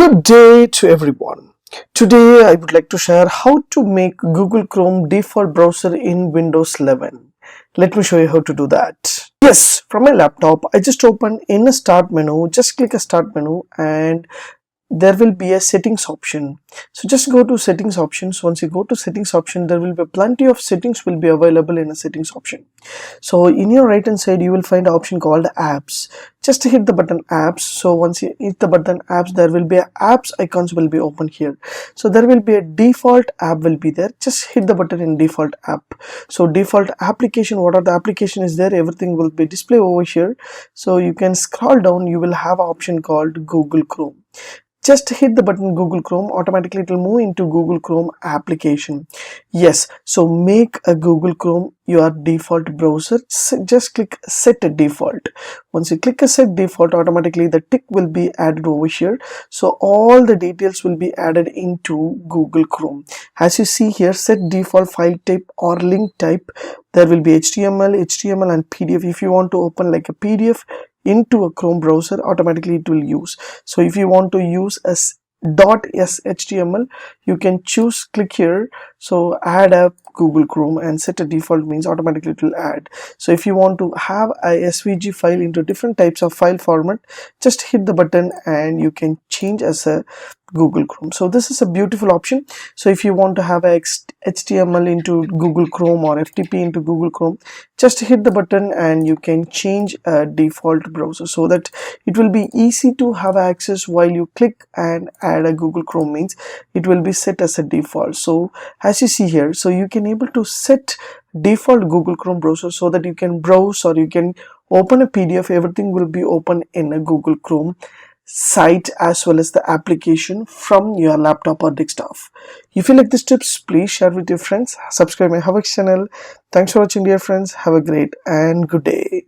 Good day to everyone. Today I would like to share how to make Google Chrome default browser in Windows 11. Let me show you how to do that. Yes, from my laptop I just open in a start menu, just click a start menu and there will be a settings option. So just go to settings options. Once you go to settings option, there will be plenty of settings will be available in a settings option. So in your right hand side you will find an option called apps. Just hit the button apps. So once you hit the button apps, there will be a apps icons will be open here. So there will be a default app will be there. Just hit the button in default app. So default application, what are the application is there, everything will be displayed over here. So you can scroll down, you will have an option called Google Chrome. Just hit the button Google Chrome, automatically it will move into Google Chrome application. Yes, so make a Google Chrome your default browser. Just click set default. Once you click a set default, automatically the tick will be added over here. So all the details will be added into Google Chrome. As you see here, set default file type or link type. There will be HTML and PDF. If you want to open like a PDF into a Chrome browser, automatically it will use. So if you want to use a .html, you can choose, click here, so add a Google Chrome and set a default means automatically it will add. So if you want to have a SVG file into different types of file format, just hit the button and you can change as a Google Chrome. So this is a beautiful option. So if you want to have a HTML into Google Chrome or FTP into Google Chrome, just hit the button and you can change a default browser so that it will be easy to have access while you click and add a Google Chrome means it will be set as a default. So as you see here, so you can able to set default Google Chrome browser so that you can browse or you can open a PDF, everything will be open in a Google Chrome site as well as the application from your laptop or desktop. If you like these tips, please share with your friends, subscribe my HowXT channel. Thanks for watching dear friends, have a great and good day.